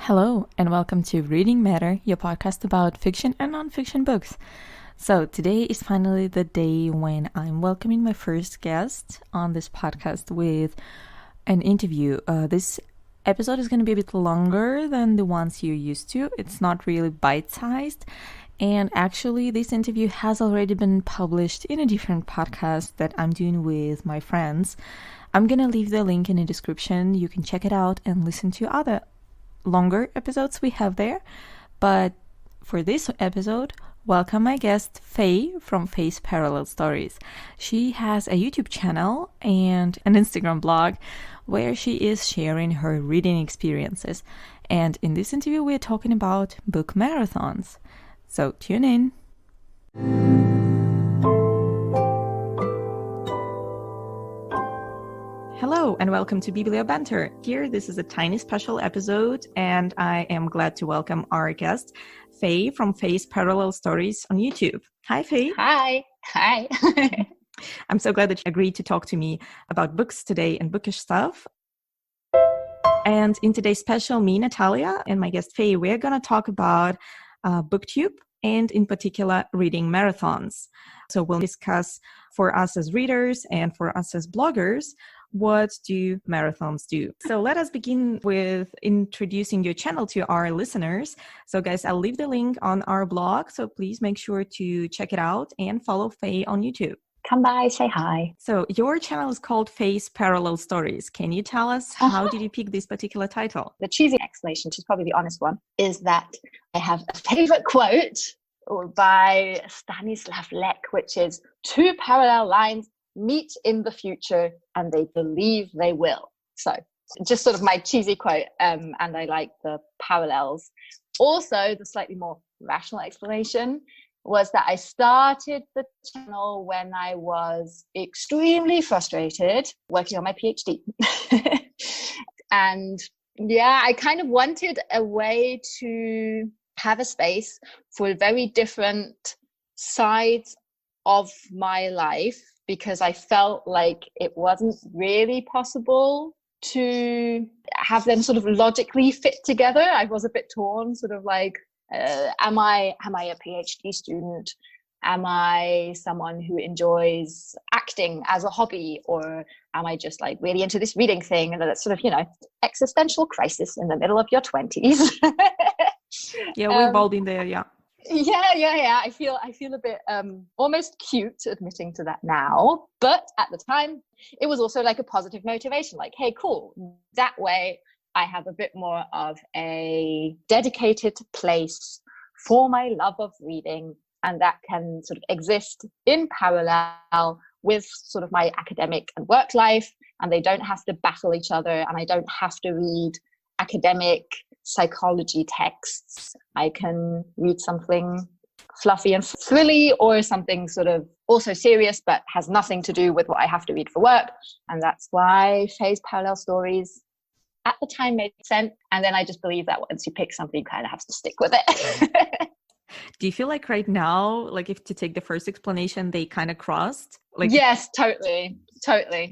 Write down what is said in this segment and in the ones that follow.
Hello, and welcome to Reading Matter, your podcast about fiction and non-fiction books. So today is finally the day when I'm welcoming my first guest on this podcast with an interview. This episode is going to be a bit longer than the ones you're used to. It's not really bite-sized. And actually, this interview has already been published in a different podcast that I'm doing with my friends. I'm going to leave the link in the description. You can check it out and listen to other longer episodes we have there. But for this episode, welcome my guest Faye from FayesParallelStories. She has a YouTube channel and an Instagram blog where she is sharing her reading experiences. And in this interview, we're talking about book marathons. So tune in. Hello and welcome to Bibliobanter. Here, this is a tiny special episode, and I am glad to welcome our guest, Faye from FayesParallelStories on YouTube. Hi, Faye. Hi. I'm so glad that you agreed to talk to me about books today and bookish stuff. And in today's special, me, Natalia, and my guest, Faye, we're going to talk about BookTube and in particular, reading marathons. So we'll discuss for us as readers and for us as bloggers, what do marathons do? So let us begin with introducing your channel to our listeners. So guys, I'll leave the link on our blog. So please make sure to check it out and follow Faye on YouTube. Come by, say hi. So your channel is called FayesParallelStories. Can you tell us how did you pick this particular title? The cheesy explanation, which is probably the honest one, is that I have a favorite quote by Stanislav Lek, which is, "Two parallel lines meet in the future and they believe they will." So just sort of my cheesy quote, and I like the parallels. Also, the slightly more rational explanation was that I started the channel when I was extremely frustrated working on my PhD. And yeah, I kind of wanted a way to have a space for very different sides of my life, because I felt like it wasn't really possible to have them sort of logically fit together. I was a bit torn, sort of like, am I a PhD student? Am I someone who enjoys acting as a hobby? Or am I just like really into this reading thing? And that's sort of, existential crisis in the middle of your 20s. Yeah, we've all been there, yeah. Yeah. I feel a bit almost cute admitting to that now, but at the time it was also like a positive motivation, like, hey, cool, that way I have a bit more of a dedicated place for my love of reading, and that can sort of exist in parallel with sort of my academic and work life, and they don't have to battle each other, and I don't have to read academic psychology texts. I can read something fluffy and thrilly, or something sort of also serious but has nothing to do with what I have to read for work. And that's why FayesParallelStories at the time made sense. And then I just believe that once you pick something, you kind of have to stick with it. Do you feel like right now, like if to take the first explanation, they kind of crossed? Like, yes, totally.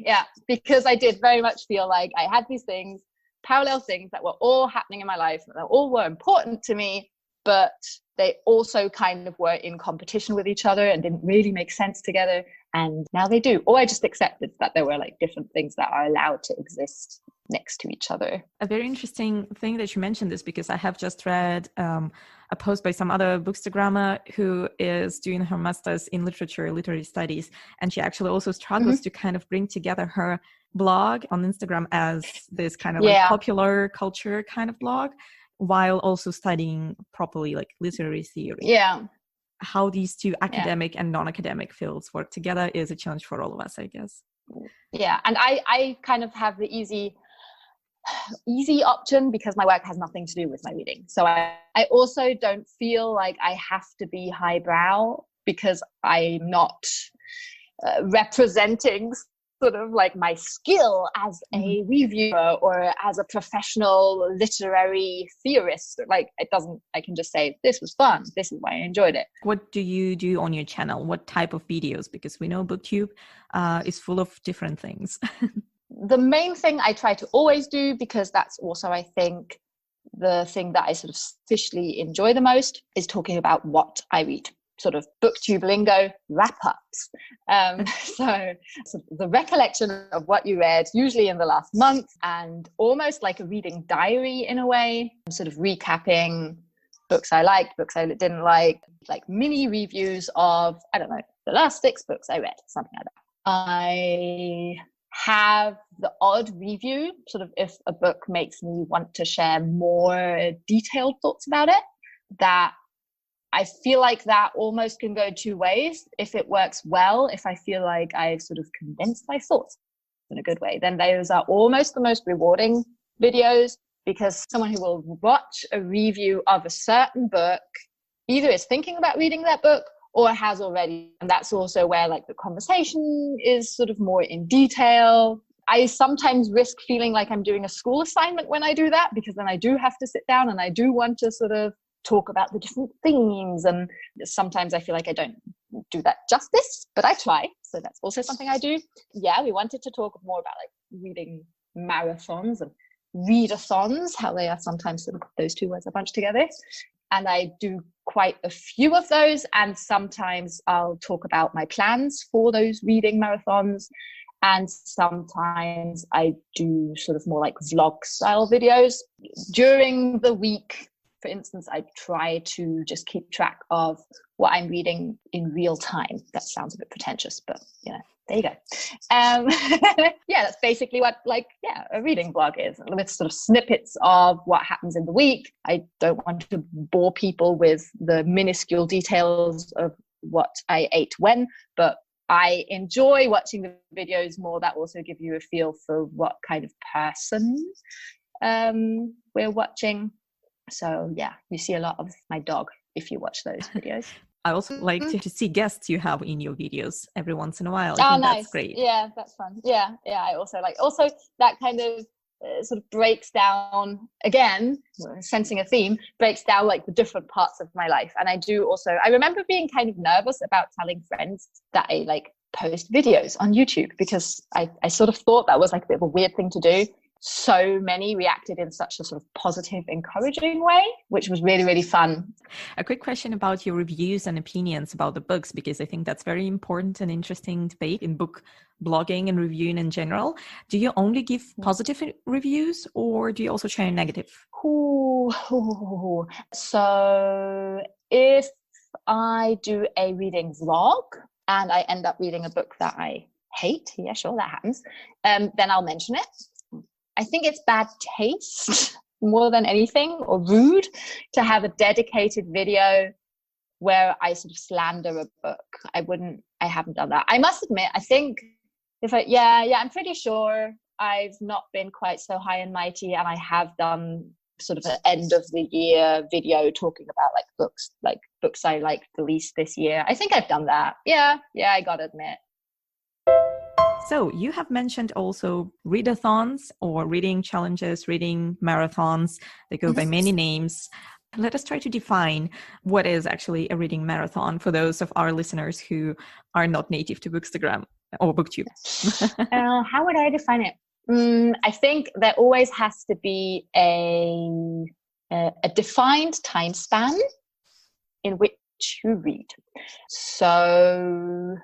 Yeah, because I did very much feel like I had these things, parallel things that were all happening in my life, that all were important to me, but they also kind of were in competition with each other and didn't really make sense together. And now they do. Or I just accepted that there were like different things that are allowed to exist next to each other. A very interesting thing that you mentioned this, because I have just read a post by some other bookstagrammer who is doing her master's in literary studies, and she actually also struggles to kind of bring together her blog on Instagram as this kind of like popular culture kind of blog, while also studying properly like literary theory. Yeah. How these two academic and non-academic fields work together is a challenge for all of us, I guess. Yeah, and I kind of have the easy option because my work has nothing to do with my reading. So I also don't feel like I have to be highbrow, because I'm not representing sort of like my skill as a reviewer or as a professional literary theorist. Like I can just say, this was fun, this is why I enjoyed it. What do you do on your channel? What type of videos? Because we know BookTube is full of different things. The main thing I try to always do, because that's also, I think, the thing that I sort of officially enjoy the most is talking about what I read. Sort of booktube lingo, wrap-ups. So the recollection of what you read, usually in the last month, and almost like a reading diary in a way, sort of recapping books I liked, books I didn't like mini reviews of, I don't know, the last 6 books I read, something like that. I have the odd review, sort of if a book makes me want to share more detailed thoughts about it, that I feel like that almost can go 2 ways. If it works well, if I feel like I've sort of condensed my thoughts in a good way, then those are almost the most rewarding videos, because someone who will watch a review of a certain book either is thinking about reading that book or has already. And that's also where like the conversation is sort of more in detail. I sometimes risk feeling like I'm doing a school assignment when I do that, because then I do have to sit down and I do want to sort of talk about the different themes, and sometimes I feel like I don't do that justice, but I try. So that's also something I do. Yeah, we wanted to talk more about like reading marathons and readathons, how they are sometimes sort of those 2 words are bunched together. And I do quite a few of those, and sometimes I'll talk about my plans for those reading marathons, and sometimes I do sort of more like vlog style videos during the week. For instance, I try to just keep track of what I'm reading in real time. That sounds a bit pretentious, but there you go. Yeah, that's basically what a reading blog is, with sort of snippets of what happens in the week. I don't want to bore people with the minuscule details of what I ate when, but I enjoy watching the videos more that also give you a feel for what kind of person we're watching. So yeah, you see a lot of my dog if you watch those videos. I also like to see guests you have in your videos every once in a while. I think nice. That's great. Yeah, that's fun. Yeah. I also that kind of sort of breaks down, again, sensing a theme, breaks down like the different parts of my life. And I remember being kind of nervous about telling friends that I like post videos on YouTube, because I sort of thought that was like a bit of a weird thing to do. So many reacted in such a sort of positive, encouraging way, which was really, really fun. A quick question about your reviews and opinions about the books, because I think that's very important and interesting debate in book blogging and reviewing in general. Do you only give positive reviews, or do you also share negative? So if I do a reading vlog and I end up reading a book that I hate, yeah, sure, that happens, then I'll mention it. I think it's bad taste more than anything, or rude, to have a dedicated video where I sort of slander a book. I haven't done that. I must admit, I think I'm pretty sure I've not been quite so high and mighty, and I have done sort of an end of the year video talking about books I liked the least this year. I think I've done that. Yeah, I gotta admit. So you have mentioned also readathons or reading challenges, reading marathons. They go by many names. Let us try to define what is actually a reading marathon for those of our listeners who are not native to Bookstagram or Booktube. How would I define it? I think there always has to be a defined time span in which you read. So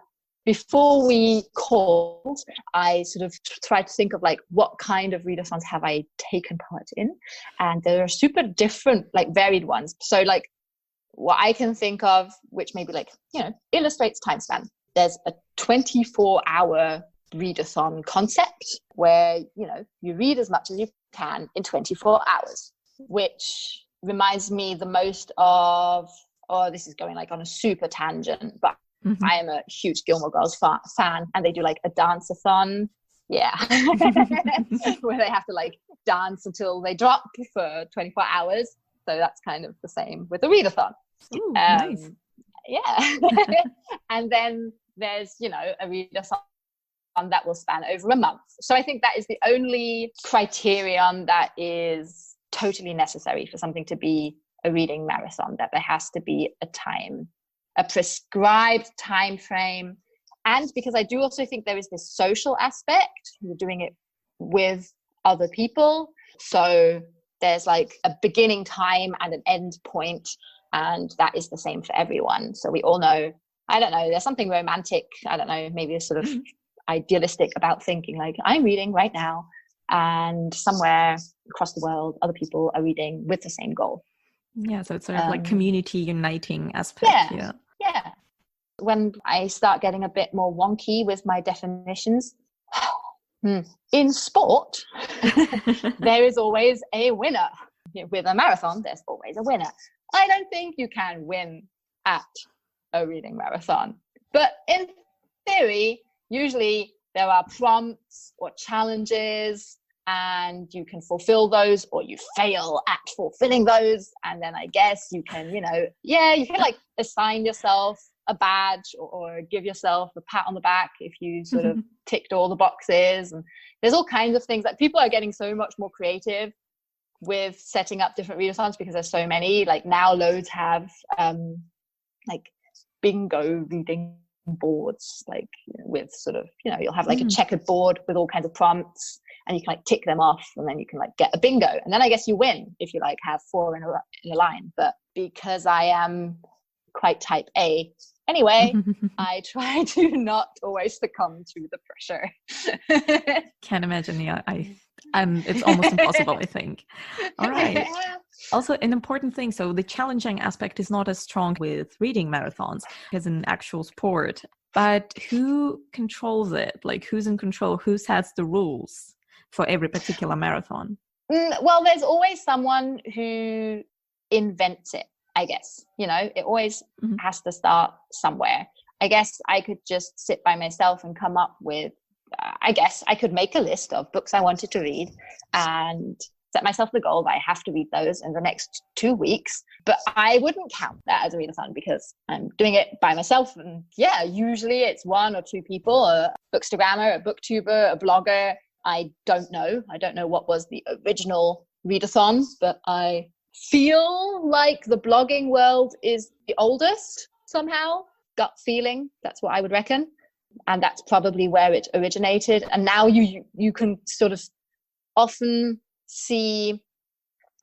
before we called, I sort of tried to think of like what kind of readathons have I taken part in, and there are super different, like varied ones. So like what I can think of, which maybe illustrates time span. There's a 24-hour readathon concept where you read as much as you can in 24 hours, which reminds me the most of, this is going like on a super tangent, but I am a huge Gilmore Girls fan, and they do like a dance-a-thon, where they have to like dance until they drop for 24 hours. So that's kind of the same with the readathon. Ooh, nice. Yeah. And then there's a readathon that will span over a month. So I think that is the only criterion that is totally necessary for something to be a reading marathon, that there has to be a prescribed time frame. And because I do also think there is this social aspect, you're doing it with other people. So there's like a beginning time and an end point, and that is the same for everyone. So we all know, I don't know, there's something romantic, I don't know, maybe a sort of idealistic about thinking like, I'm reading right now, and somewhere across the world other people are reading with the same goal. Yeah, so it's sort of like community uniting aspect. Yeah. When I start getting a bit more wonky with my definitions, in sport, there is always a winner. With a marathon, there's always a winner. I don't think you can win at a reading marathon. But in theory, usually there are prompts or challenges, and you can fulfill those, or you fail at fulfilling those. And then I guess you can, you can like assign yourself a badge or give yourself a pat on the back if you sort of ticked all the boxes. And there's all kinds of things that people are getting so much more creative with setting up different readathons, because there's so many. Like now loads have like bingo reading boards, like with sort of, you'll have like a checkered board with all kinds of prompts, and you can like tick them off, and then you can like get a bingo, and then I guess you win if you like have 4 in a line. But because I am quite type A anyway, I try to not always succumb to the pressure. Can't imagine. Yeah, it's almost impossible, I think. All right. Also, an important thing, so the challenging aspect is not as strong with reading marathons as an actual sport, but who controls it? Like, who's in control? Who sets the rules for every particular marathon? Well, there's always someone who invents it, I guess. It always has to start somewhere. I guess I could just sit by myself and come up with, I guess I could make a list of books I wanted to read and set myself the goal that I have to read those in the next 2 weeks. But I wouldn't count that as a readathon because I'm doing it by myself. And usually it's 1 or 2 people, a bookstagrammer, a booktuber, a blogger. I don't know what was the original readathon, but I feel like the blogging world is the oldest somehow. Gut feeling, that's what I would reckon. And that's probably where it originated. And now you can sort of often see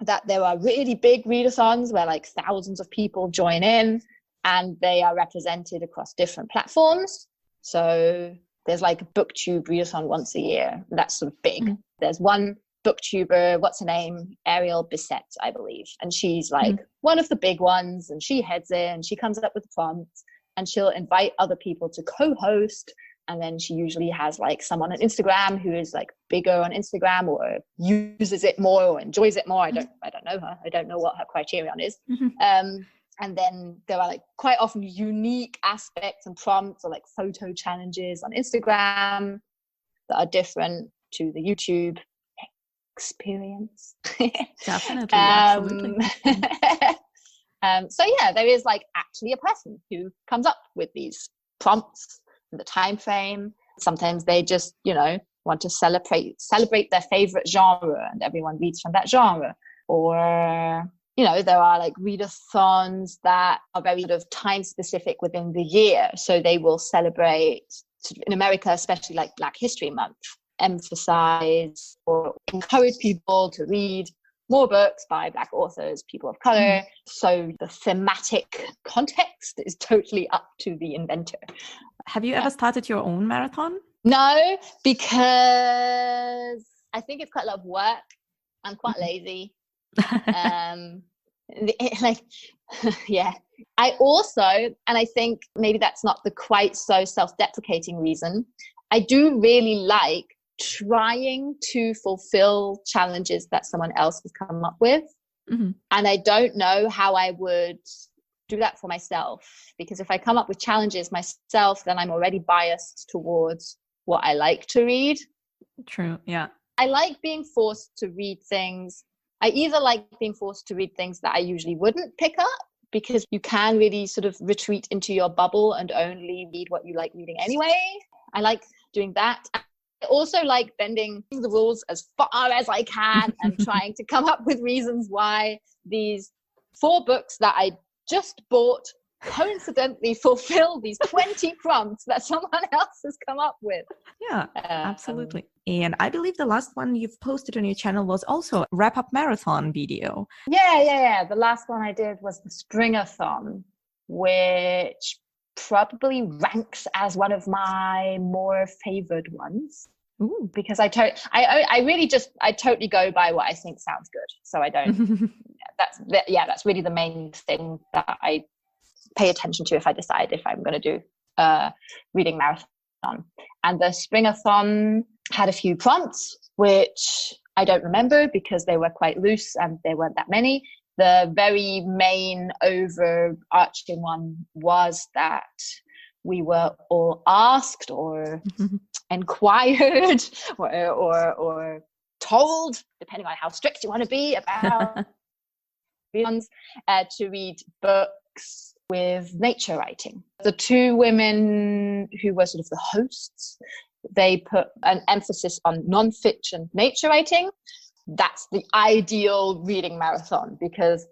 that there are really big readathons where like thousands of people join in, and they are represented across different platforms. So there's like a booktube readathon once a year. That's sort of big. There's one booktuber, what's her name? Ariel Bissett, I believe. And she's like one of the big ones, and she heads in, she comes up with the prompts, and she'll invite other people to co-host. And then she usually has like someone on Instagram who is like bigger on Instagram or uses it more or enjoys it more. I don't know her. I don't know what her criterion is. And then there are like quite often unique aspects and prompts or like photo challenges on Instagram that are different to the YouTube experience. Definitely, absolutely. So there is like actually a person who comes up with these prompts and the time frame. Sometimes they just want to celebrate their favorite genre, and everyone reads from that genre. Or there are like readathons that are very sort of time specific within the year, so they will celebrate, in America especially, like Black History Month, emphasize or encourage people to read more books by Black authors, people of color. So the thematic context is totally up to the inventor. Have you ever started your own marathon? No, because I think it's quite a lot of work. I'm quite lazy. I also, and I think maybe that's not the quite so self-deprecating reason, I do really like trying to fulfill challenges that someone else has come up with. And I don't know how I would do that for myself, because if I come up with challenges myself, then I'm already biased towards what I like to read. True. Yeah. I like being forced to read things. I either like being forced to read things that I usually wouldn't pick up, because you can really sort of retreat into your bubble and only read what you like reading anyway. I like doing that. I also like bending the rules as far as I can and trying to come up with reasons why these 4 books that I just bought coincidentally fulfill these 20 prompts that someone else has come up with. Yeah, absolutely. And I believe the last one you've posted on your channel was also a wrap-up marathon video. Yeah. The last one I did was the Springathon, which probably ranks as one of my more favored ones. Ooh. Because I totally go by what I think sounds good. So I don't, that's really the main thing that I pay attention to if I decide if I'm going to do a reading marathon. And the Springathon had a few prompts, which I don't remember because they were quite loose and there weren't that many. The very main overarching one was that we were all asked or inquired or told, depending on how strict you want to be about to read books with nature writing. The two women who were sort of the hosts, they put an emphasis on non-fiction nature writing. That's the ideal reading marathon because,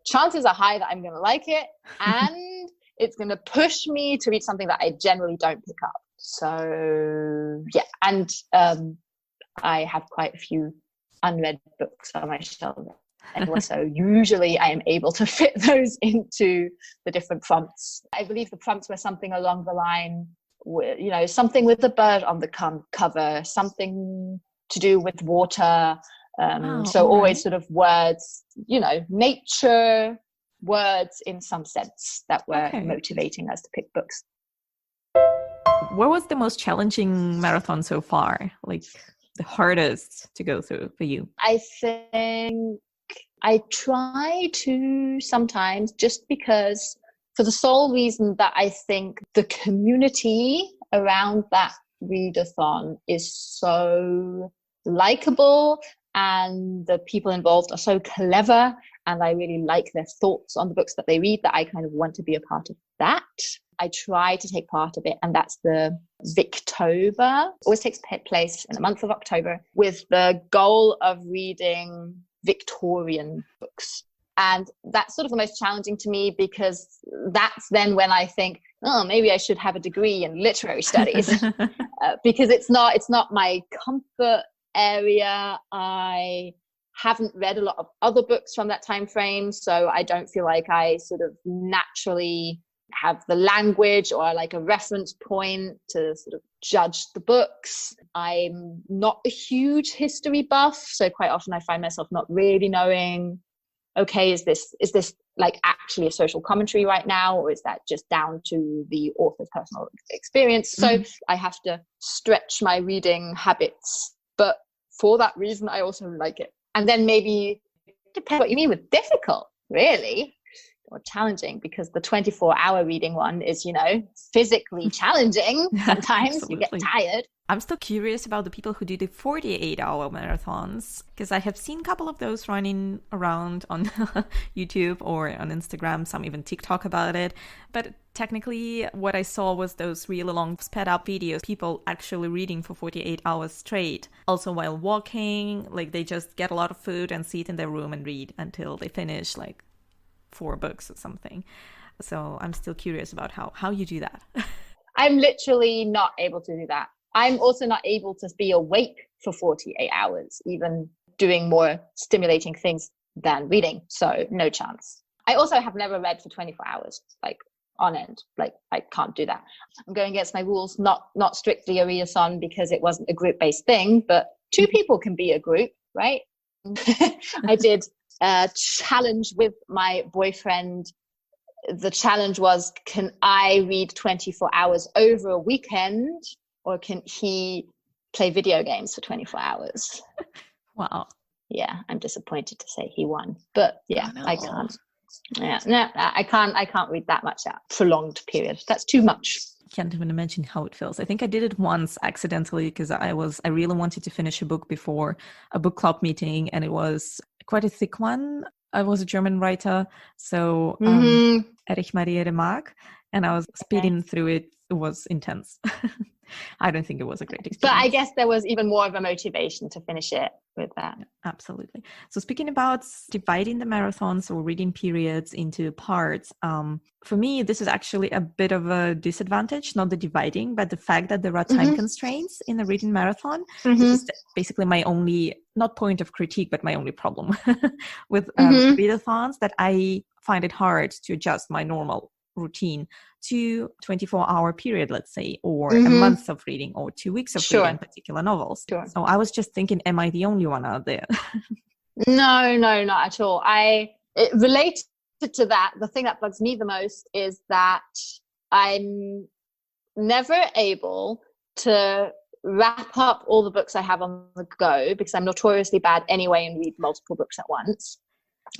chances are high that I'm going to like it and it's going to push me to read something that I generally don't pick up. So, yeah. And I have quite a few unread books on my shelf. And also, usually I am able to fit those into the different prompts. I believe the prompts were something along the line, with, something with the bird on the cover, something to do with water. Always sort of words, nature words in some sense that were motivating us to pick books. What was the most challenging marathon so far? Like the hardest to go through for you? I think I try to sometimes, just because for the sole reason that I think the community around that readathon is so likable and the people involved are so clever and I really like their thoughts on the books that they read, that I kind of want to be a part of that. I try to take part of it, and that's the Victober. Always takes place in the month of October with the goal of reading Victorian books. And that's sort of the most challenging to me because that's then when I think, maybe I should have a degree in literary studies because it's not my comfort area. I haven't read a lot of other books from that time frame, so I don't feel like I sort of naturally have the language or like a reference point to sort of judge the books. I'm not a huge history buff, so quite often I find myself not really knowing, okay, is this like actually a social commentary right now, or is that just down to the author's personal experience? So I have to stretch my reading habits, but for that reason I also like it. And then maybe depends what you mean with difficult, really, or challenging, because the 24-hour reading one is, physically challenging. Sometimes you get tired. I'm still curious about the people who do the 48-hour marathons, because I have seen a couple of those running around on YouTube or on Instagram, some even TikTok about it. But technically what I saw was those really long sped up videos, people actually reading for 48 hours straight. Also while walking, like they just get a lot of food and sit in their room and read until they finish like 4 books or something. So I'm still curious about how you do that. I'm literally not able to do that. I'm also not able to be awake for 48 hours, even doing more stimulating things than reading. So no chance. I also have never read for 24 hours, like on end. Like I can't do that. I'm going against my rules, not strictly a readathon because it wasn't a group-based thing, but 2 people can be a group, right? I did a challenge with my boyfriend. The challenge was, can I read 24 hours over a weekend, or can he play video games for 24 hours? Wow. Yeah, I'm disappointed to say he won, but yeah, I can't. Yeah, no, I can't read that much at prolonged period. That's too much. Can't even imagine how it feels. I think I did it once accidentally because I really wanted to finish a book before a book club meeting, and it was quite a thick one. I was a German writer, so Erich Maria Remarque, and I was speeding through it. It was intense. I don't think it was a great experience. But I guess there was even more of a motivation to finish it with that. Yeah, absolutely. So speaking about dividing the marathons or reading periods into parts, for me, this is actually a bit of a disadvantage, not the dividing, but the fact that there are time constraints in the reading marathon. This is basically my only, not point of critique, but my only problem with readathons, that I find it hard to adjust my normal routine to 24-hour period, let's say, or a month of reading or 2 weeks of reading particular novels. So I was just thinking, am I the only one out there? No, not at all. It related to that, the thing that bugs me the most is that I'm never able to wrap up all the books I have on the go, because I'm notoriously bad anyway and read multiple books at once.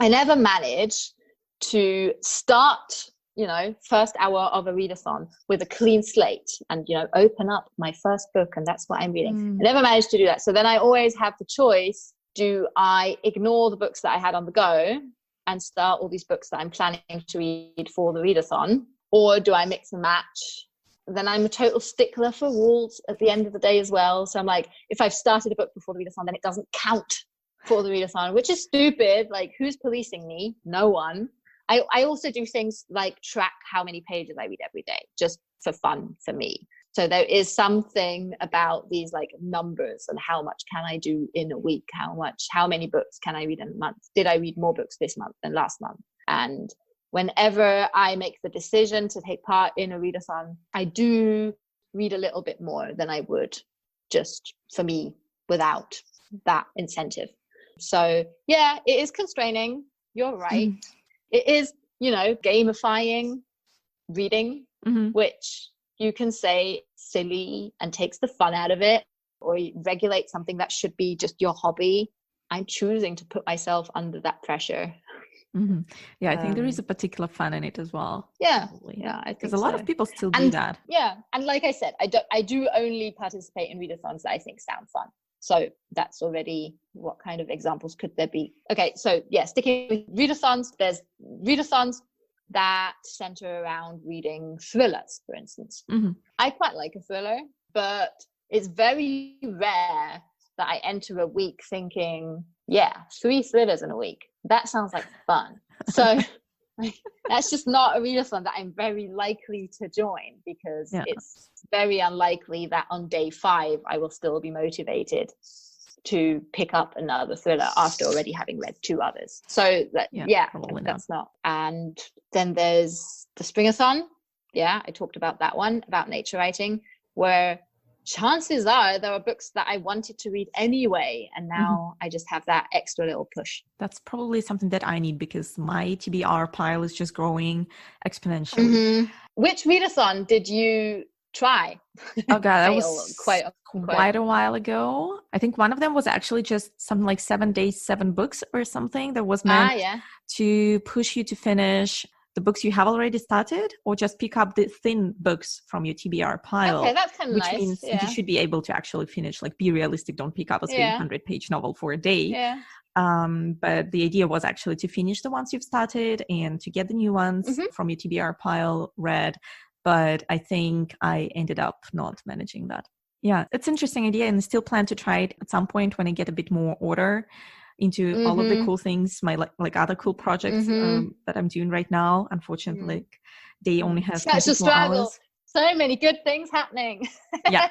I never manage to start, first hour of a readathon with a clean slate and, open up my first book and that's what I'm reading. I never managed to do that. So then I always have the choice. Do I ignore the books that I had on the go and start all these books that I'm planning to read for the readathon? Or do I mix and match? Then I'm a total stickler for rules at the end of the day as well. So I'm like, if I've started a book before the readathon, then it doesn't count for the readathon, which is stupid. Like, who's policing me? No one. I also do things like track how many pages I read every day, just for fun for me. So there is something about these like numbers and how much can I do in a week? How many books can I read in a month? Did I read more books this month than last month? And whenever I make the decision to take part in a readathon, I do read a little bit more than I would just for me without that incentive. So yeah, it is constraining. You're right. It is, gamifying reading, which you can say silly and takes the fun out of it, or regulate something that should be just your hobby. I'm choosing to put myself under that pressure. Yeah, I think there is a particular fun in it as well. Yeah, probably. Yeah, I think because a lot of people still do that. Yeah, and like I said, I do only participate in readathons that I think sound fun. So that's already, what kind of examples could there be? Okay, so yeah, sticking with readathons, there's readathons that center around reading thrillers, for instance. I quite like a thriller, but it's very rare that I enter a week thinking, 3 thrillers in a week. That sounds like fun. So that's just not a readathon that I'm very likely to join, because it's very unlikely that on day 5 I will still be motivated to pick up another thriller after already having read 2 others. So that's not. And then there's the Springathon. Yeah, I talked about that one, about nature writing, where chances are there are books that I wanted to read anyway, and now I just have that extra little push. That's probably something that I need, because my TBR pile is just growing exponentially. Which readathon did you try? Oh god, that was quite a while ago. I think one of them was actually just something like 7 days, 7 books or something that was meant to push you to finish the books you have already started, or just pick up the thin books from your TBR pile. Okay, that's kind of nice. Which means you should be able to actually finish, like, be realistic, don't pick up a 300-page novel for a day. But the idea was actually to finish the ones you've started and to get the new ones from your TBR pile read. But I think I ended up not managing that. Yeah, it's an interesting idea, and I still plan to try it at some point when I get a bit more order into all of the cool things, my like other cool projects that I'm doing right now. Unfortunately, they only have 24 hours. So many good things happening. yeah.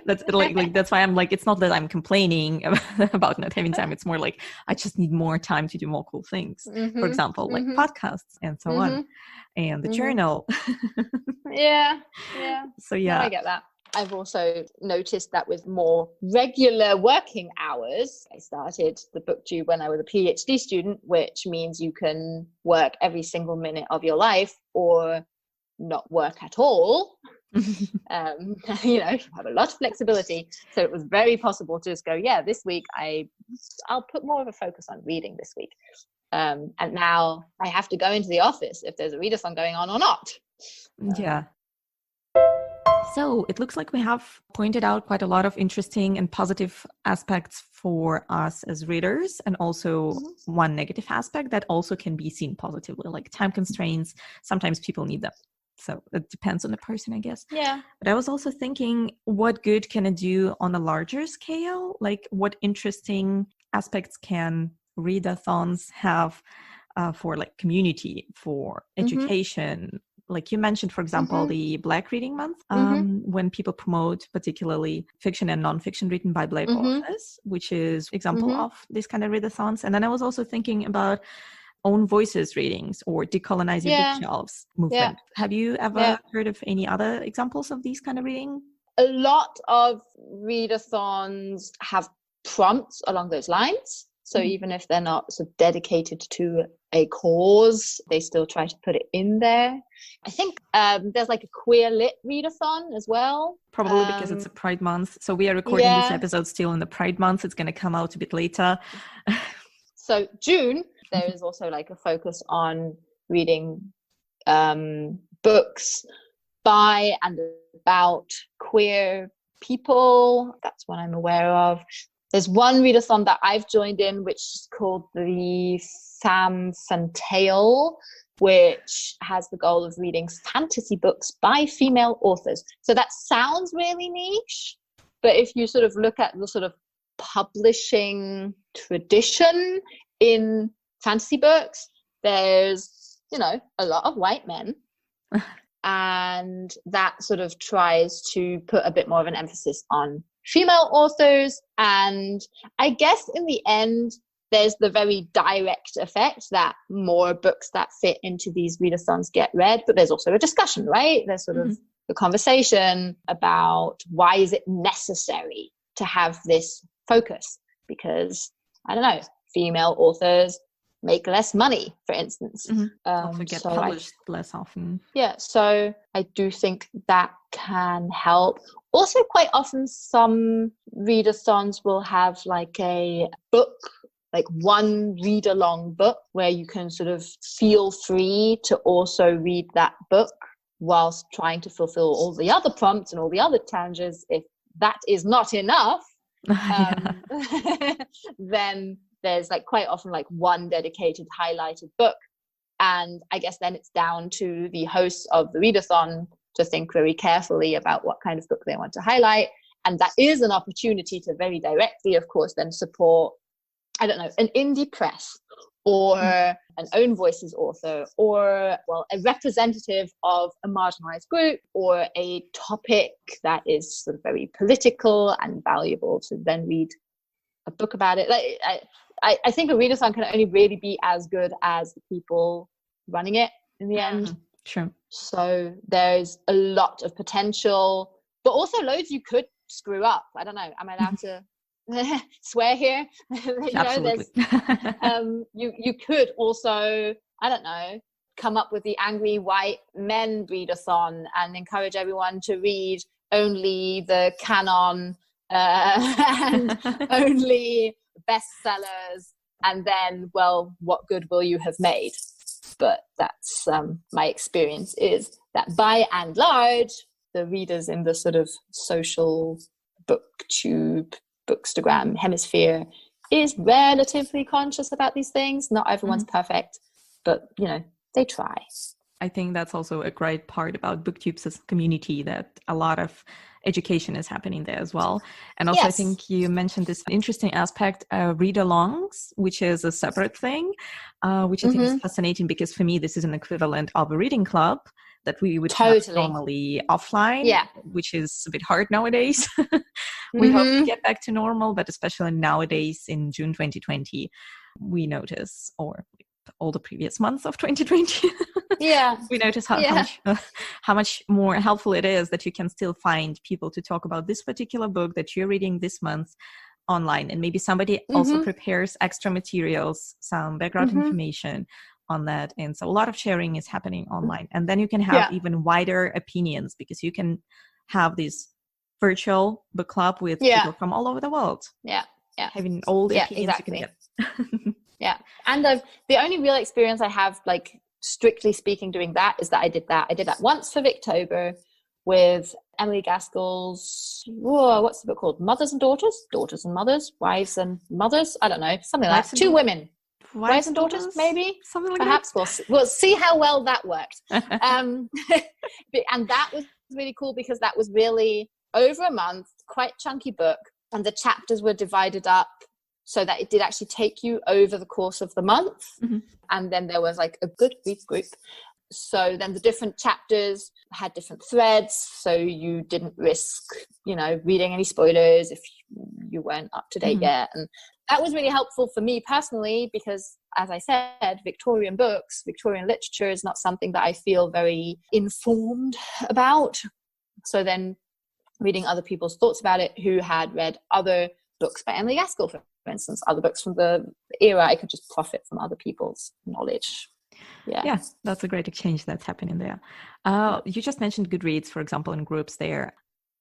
That's like that's why I'm like, it's not that I'm complaining about not having time. It's more like I just need more time to do more cool things. For example, like podcasts and so on, and the journal. Yeah. So yeah, no, I get that. I've also noticed that with more regular working hours, I started the BookTube when I was a PhD student, which means you can work every single minute of your life or not work at all. You have a lot of flexibility. So it was very possible to just go, this week I'll put more of a focus on reading this week. And now I have to go into the office if there's a readathon going on or not. So it looks like we have pointed out quite a lot of interesting and positive aspects for us as readers, and also one negative aspect that also can be seen positively, like time constraints. Sometimes people need them. So it depends on the person, I guess. Yeah. But I was also thinking, what good can it do on a larger scale? Like, what interesting aspects can readathons have for like community, for education? Like you mentioned, for example, the Black Reading Month, when people promote particularly fiction and nonfiction written by Black authors, which is example of this kind of readathons. And then I was also thinking about own voices readings or decolonize your bookshelves movement. Have you ever heard of any other examples of these kind of reading? A lot of readathons have prompts along those lines. So even if they're not sort of dedicated to a cause, they still try to put it in there. I think there's like a queer lit readathon as well. Probably because it's a Pride Month. So we are recording this episode still in the Pride Month. It's going to come out a bit later. So June, there is also like a focus on reading books by and about queer people. That's what I'm aware of. There's one readathon that I've joined in, which is called the Femme Fatale, which has the goal of reading fantasy books by female authors. So that sounds really niche, but if you sort of look at the sort of publishing tradition in fantasy books, there's, a lot of white men. And that sort of tries to put a bit more of an emphasis on female authors. And I guess in the end, there's the very direct effect that more books that fit into these readathons get read, but there's also a discussion, right? There's sort of the conversation about why is it necessary to have this focus? Because, I don't know, female authors make less money, for instance. Also get published less often. Yeah, so I do think that can help. Also, quite often some readathons will have like a book, like one read-along book where you can sort of feel free to also read that book whilst trying to fulfill all the other prompts and all the other challenges. If that is not enough, then there's like quite often like one dedicated highlighted book. And I guess then it's down to the hosts of the readathon to think very carefully about what kind of book they want to highlight. And that is an opportunity to very directly, of course, then support, I don't know, an indie press or an own voices author or, well, a representative of a marginalized group or a topic that is sort of very political and valuable to then read a book about it. Like, I think a readathon can only really be as good as the people running it in the end. Sure. So there's a lot of potential, but also loads you could screw up. I don't know. Am I allowed to swear here? Absolutely. You could also, I don't know, come up with the angry white men readathon and encourage everyone to read only the canon and only bestsellers, and then, well, what good will you have made? But that's my experience is that by and large, the readers in the sort of social booktube, bookstagram hemisphere is relatively conscious about these things. Not everyone's perfect, but, they try. I think that's also a great part about BookTube's as a community, that a lot of education is happening there as well. And also, I think you mentioned this interesting aspect, read-alongs, which is a separate thing, which I think is fascinating because for me, this is an equivalent of a reading club that we would have normally offline, which is a bit hard nowadays. We hope to get back to normal, but especially nowadays in June 2020, we notice, or all the previous months of 2020, we notice how much more helpful it is that you can still find people to talk about this particular book that you're reading this month online, and maybe somebody also prepares extra materials, some background information on that, and so a lot of sharing is happening online. And then you can have even wider opinions because you can have this virtual book club with people from all over the world having all the opinions you can get. And the only real experience I have, like strictly speaking, doing that is that I did that once for Victober with Emily Gaskell's, what's the book called? Mothers and Daughters and Mothers, Wives and Mothers, I don't know, something like that. Two women. Wives and Daughters, maybe? Something like Perhaps that. We'll see how well that worked. And that was really cool because that was really over a month, quite chunky book. And the chapters were divided up so that it did actually take you over the course of the month. Mm-hmm. And then there was like a Goodreads group. So then the different chapters had different threads. So you didn't risk, reading any spoilers if you weren't up to date Mm-hmm. yet. And that was really helpful for me personally, because as I said, Victorian books, Victorian literature is not something that I feel very informed about. So then reading other people's thoughts about it who had read other books by Emily Gaskell, for instance, other books from the era, I could just profit from other people's knowledge. Yeah, that's a great exchange that's happening there. You just mentioned Goodreads, for example, in groups there.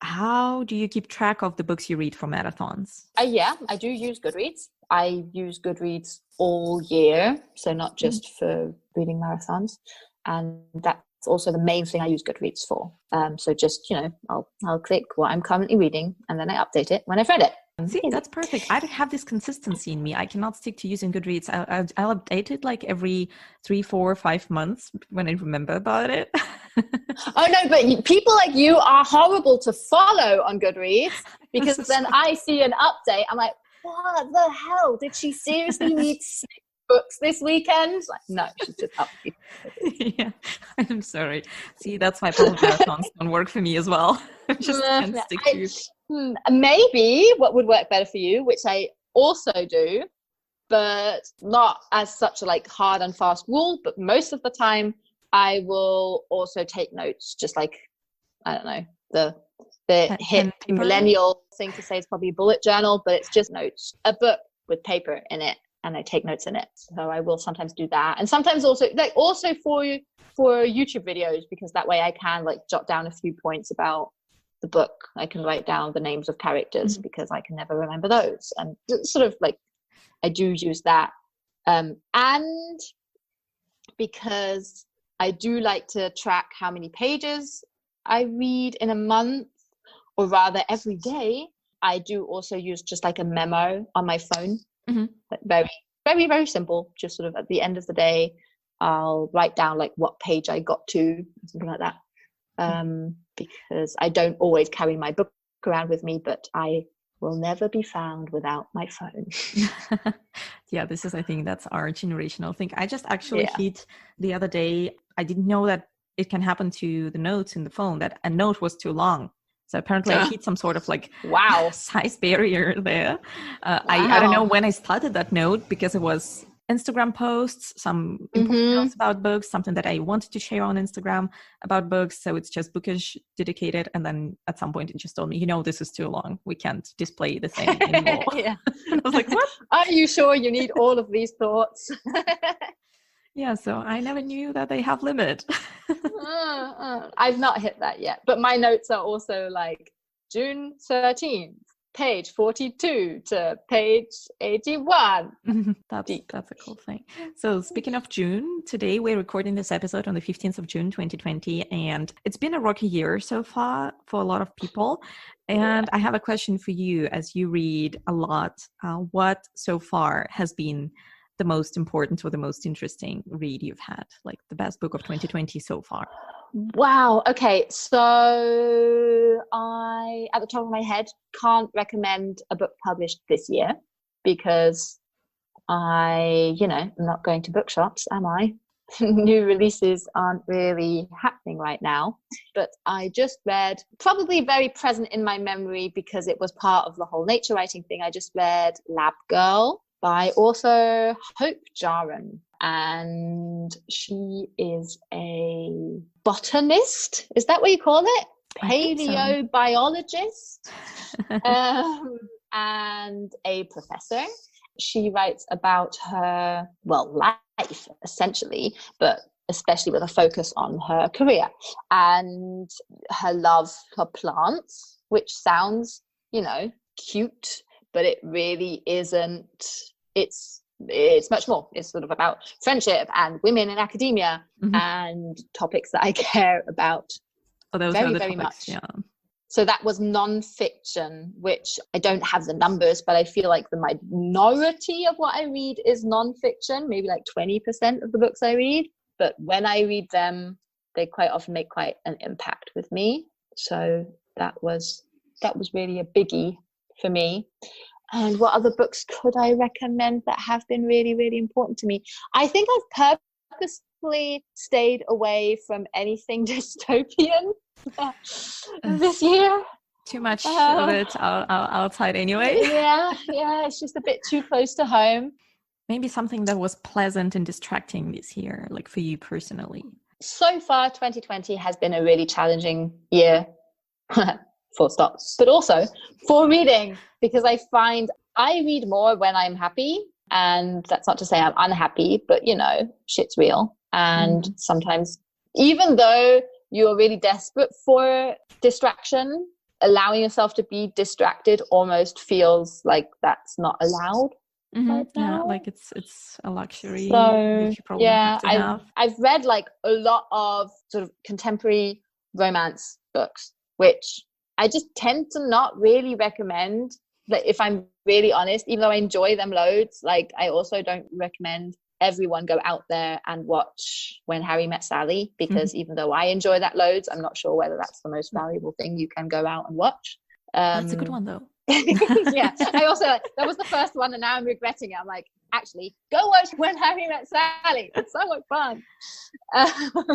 How do you keep track of the books you read for marathons? Yeah, I do use Goodreads. I use Goodreads all year, so not just for reading marathons. And that's also the main thing I use Goodreads for. So just, I'll click what I'm currently reading and then I update it when I've read it. See, that's perfect. I don't have this consistency in me. I cannot stick to using Goodreads. I'll update it like every 3, 4, 5 months when I remember about it. Oh no, but people like you are horrible to follow on Goodreads, because then I see an update. I'm like, what the hell? Did she seriously read 6 books this weekend? Like, no, she just updated. Yeah, I'm sorry. See, that's why public marathons don't work for me as well. I just can't stick to. Maybe what would work better for you, which I also do, but not as such a like hard and fast rule, but most of the time I will also take notes, just like, I don't know, the hip millennial thing to say is probably a bullet journal, but it's just notes, a book with paper in it, and I take notes in it. So I will sometimes do that, and sometimes also for YouTube videos, because that way I can like jot down a few points about the book. I can write down the names of characters because I can never remember those, and sort of like I do use that, and because I do like to track how many pages I read in a month, or rather every day. I do also use just like a memo on my phone. Very, very, very simple. Just sort of at the end of the day, I'll write down like what page I got to, something like that. Because I don't always carry my book around with me, but I will never be found without my phone. Yeah, this is, I think that's our generational thing. I just actually hit the other day, I didn't know that it can happen to the notes in the phone, that a note was too long. So apparently I hit some sort of like size barrier there. I don't know when I started that note, because it was Instagram posts, some important notes about books, something that I wanted to share on Instagram about books. So it's just bookish dedicated. And then at some point it just told me, this is too long. We can't display the thing anymore. And I was like, what? Are you sure you need all of these thoughts? Yeah, so I never knew that they have limit. I've not hit that yet. But my notes are also like June 13th. Page 42 to page 81. That's a cool thing. So speaking of June, today we're recording this episode on the 15th of June, 2020, and it's been a rocky year so far for a lot of people. And I have a question for you, as you read a lot. What so far has been the most important or the most interesting read you've had, like the best book of 2020 so far? Wow. Okay. So I, at the top of my head, can't recommend a book published this year, because I'm not going to bookshops, am I? New releases aren't really happening right now. But I just read, probably very present in my memory because it was part of the whole nature writing thing, I just read Lab Girl by author Hope Jahren. And she is a botanist. Is that what you call it? Paleobiologist. And a professor. She writes about her, life, essentially, but especially with a focus on her career and her love for plants, which sounds, cute, but it really isn't. It's much more. It's sort of about friendship and women in academia and topics that I care about those very, are the very topics, much. So that was non-fiction, which I don't have the numbers, but I feel like the minority of what I read is non-fiction, maybe like 20% of the books I read. But when I read them, they quite often make quite an impact with me. So that was really a biggie for me. And what other books could I recommend that have been really, really important to me? I think I've purposefully stayed away from anything dystopian this year. Too much of it outside anyway. Yeah, it's just a bit too close to home. Maybe something that was pleasant and distracting this year, like for you personally. So far, 2020 has been a really challenging year, full stop, but also for reading, because I find I read more when I'm happy. And that's not to say I'm unhappy, but shit's real. And sometimes, even though you're really desperate for distraction, allowing yourself to be distracted almost feels like that's not allowed. Right now. Yeah, like it's a luxury. So have. I've read like a lot of sort of contemporary romance books, which I just tend to not really recommend. Like, if I'm really honest, even though I enjoy them loads, like I also don't recommend everyone go out there and watch When Harry Met Sally, because even though I enjoy that loads, I'm not sure whether that's the most valuable thing you can go out and watch. That's a good one though. Yeah, I also that was the first one, and now I'm regretting it. I'm like, actually, go watch When Harry Met Sally. It's so much fun.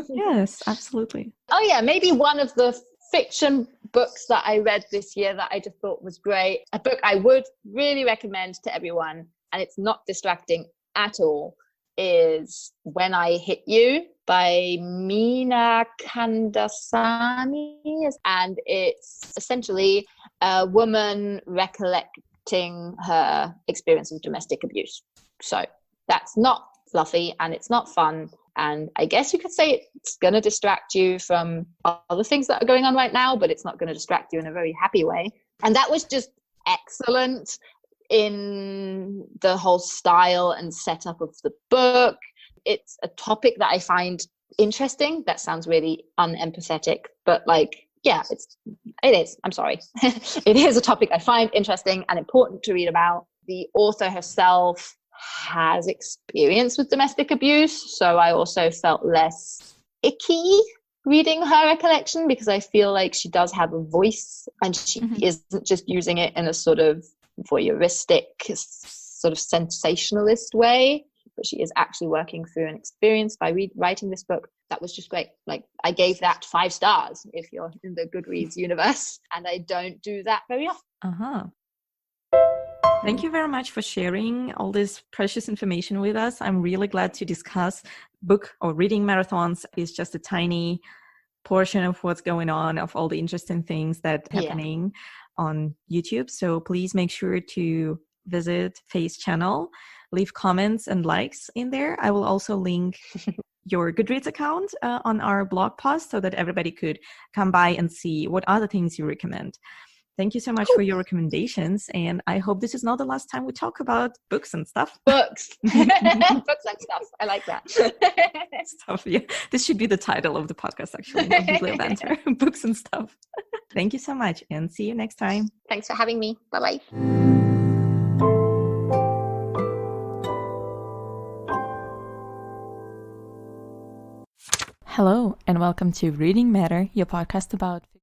Yes, absolutely. Oh yeah, maybe one of the fiction books that I read this year that I just thought was great, a book I would really recommend to everyone, and it's not distracting at all, is When I Hit You by Meena Kandasamy, and it's essentially a woman recollecting her experience of domestic abuse. So that's not fluffy and it's not fun, and I guess you could say it's going to distract you from other things that are going on right now, but it's not going to distract you in a very happy way. And that was just excellent in the whole style and setup of the book. It's a topic that I find interesting. That sounds really unempathetic, but like, yeah, it is. I'm sorry. It is a topic I find interesting and important to read about. The author herself has experience with domestic abuse, so I also felt less icky reading her recollection, because I feel like she does have a voice and she isn't just using it in a sort of voyeuristic, sort of sensationalist way, but she is actually working through an experience by writing this book. That was just great. Like, I gave that 5 stars if you're in the Goodreads universe, and I don't do that very often. Thank you very much for sharing all this precious information with us. I'm really glad to discuss book or reading marathons. Is just a tiny portion of what's going on, of all the interesting things that are happening on YouTube. So please make sure to visit Faye's channel, leave comments and likes in there. I will also link your Goodreads account on our blog post so that everybody could come by and see what other things you recommend. Thank you so much for your recommendations, and I hope this is not the last time we talk about books and stuff. Books and stuff. I like that. Stuff, yeah. This should be the title of the podcast, actually. Not banter. Books and stuff. Thank you so much, and see you next time. Thanks for having me. Bye-bye. Hello, and welcome to Reading Matter, your podcast about